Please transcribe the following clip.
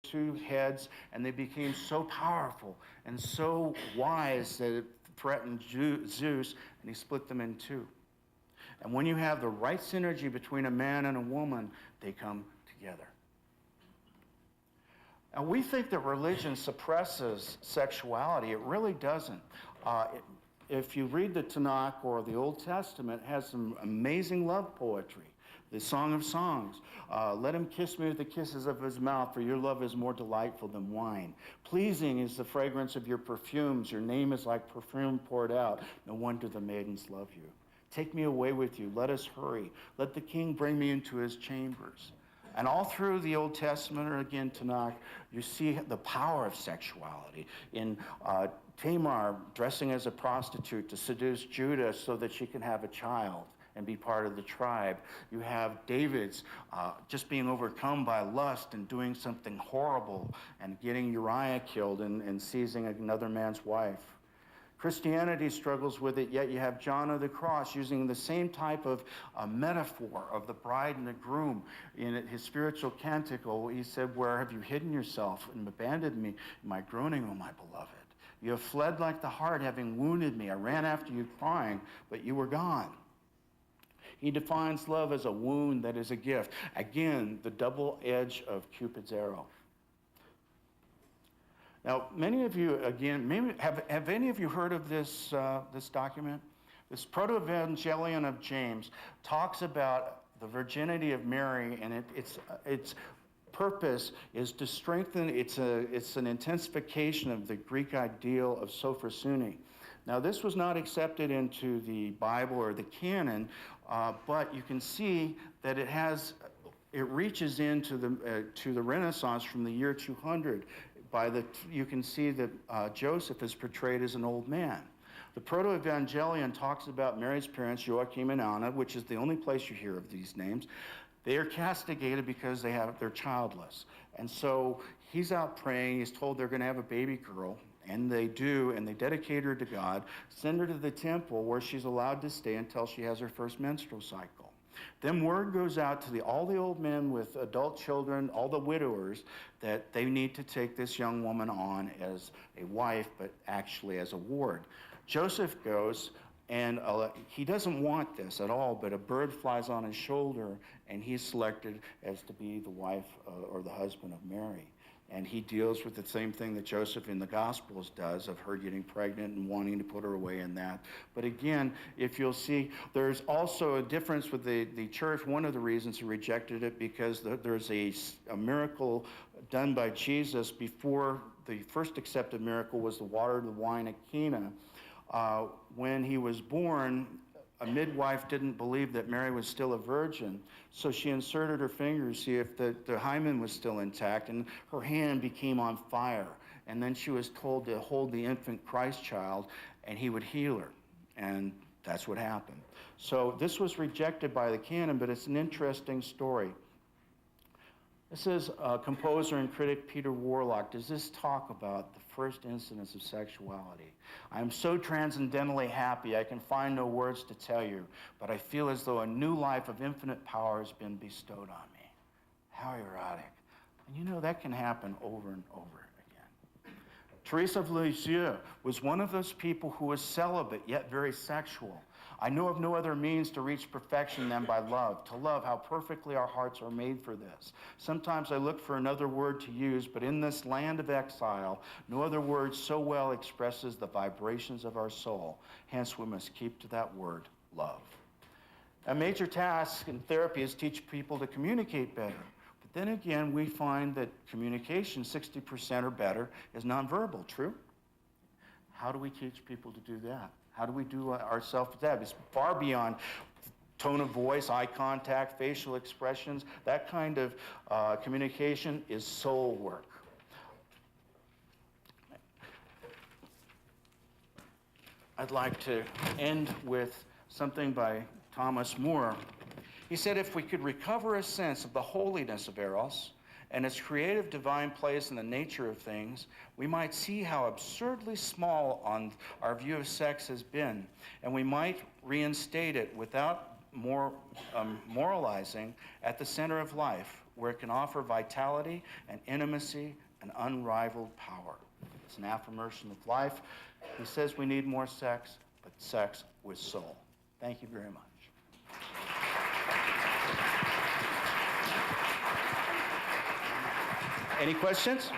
two heads, and they became so powerful and so wise that it threatened Zeus, and he split them in two. And when you have the right synergy between a man and a woman, they come together. And we think that religion suppresses sexuality. It really doesn't. If you read the Tanakh or the Old Testament, it has some amazing love poetry. The Song of Songs. Let him kiss me with the kisses of his mouth, for your love is more delightful than wine. Pleasing is the fragrance of your perfumes. Your name is like perfume poured out. No wonder the maidens love you. Take me away with you. Let us hurry. Let the king bring me into his chambers. And all through the Old Testament, or again Tanakh, you see the power of sexuality. In Tamar dressing as a prostitute to seduce Judah so that she can have a child and be part of the tribe. You have David's just being overcome by lust and doing something horrible and getting Uriah killed and seizing another man's wife. Christianity struggles with it, yet you have John of the Cross using the same type of metaphor of the bride and the groom. In his spiritual canticle, he said, where have you hidden yourself and abandoned me in my groaning, O my beloved? You have fled like the hart, having wounded me. I ran after you crying, but you were gone. He defines love as a wound that is a gift. Again, the double edge of Cupid's arrow. Now, many of you, again, maybe have any of you heard of this document? This Proto-Evangelion of James talks about the virginity of Mary, and its purpose is to strengthen. It's an intensification of the Greek ideal of sophrosune. Now, this was not accepted into the Bible or the canon, but you can see that it reaches into the Renaissance from the year 200. You can see that Joseph is portrayed as an old man. The Proto-Evangelion talks about Mary's parents, Joachim and Anna, which is the only place you hear of these names. They are castigated because they're childless. And so he's out praying. He's told they're going to have a baby girl. And they do, and they dedicate her to God, send her to the temple where she's allowed to stay until she has her first menstrual cycle. Then word goes out to all the old men with adult children, all the widowers, that they need to take this young woman on as a wife, but actually as a ward. Joseph goes, and he doesn't want this at all, but a bird flies on his shoulder, and he's selected as to be the wife or the husband of Mary. And he deals with the same thing that Joseph in the Gospels does, of her getting pregnant and wanting to put her away in that. But again, if you'll see, there's also a difference with the church. One of the reasons he rejected it, because there's a miracle done by Jesus before the first accepted miracle was the water to the wine at Cana. When he was born, a midwife didn't believe that Mary was still a virgin, so she inserted her finger to see if the hymen was still intact, and her hand became on fire. And then she was told to hold the infant Christ child, and he would heal her. And that's what happened. So this was rejected by the canon, but it's an interesting story. This is composer and critic Peter Warlock. Does this talk about the first incidence of sexuality? I am so transcendently happy I can find no words to tell you, but I feel as though a new life of infinite power has been bestowed on me. How erotic. And you know, that can happen over and over again. Teresa of Lisieux was one of those people who was celibate yet very sexual. I know of no other means to reach perfection than by love. To love, how perfectly our hearts are made for this. Sometimes I look for another word to use, but in this land of exile, no other word so well expresses the vibrations of our soul. Hence, we must keep to that word, love. A major task in therapy is teach people to communicate better. But then again, we find that communication, 60% or better, is nonverbal. True? How do we teach people to do that? How do we do ourselves with that? It's far beyond tone of voice, eye contact, facial expressions. That kind of communication is soul work. I'd like to end with something by Thomas More. He said, if we could recover a sense of the holiness of Eros and its creative divine place in the nature of things, we might see how absurdly small on our view of sex has been, and we might reinstate it without moralizing at the center of life, where it can offer vitality and intimacy and unrivaled power. It's an affirmation of life. He says we need more sex, but sex with soul. Thank you very much. Any questions?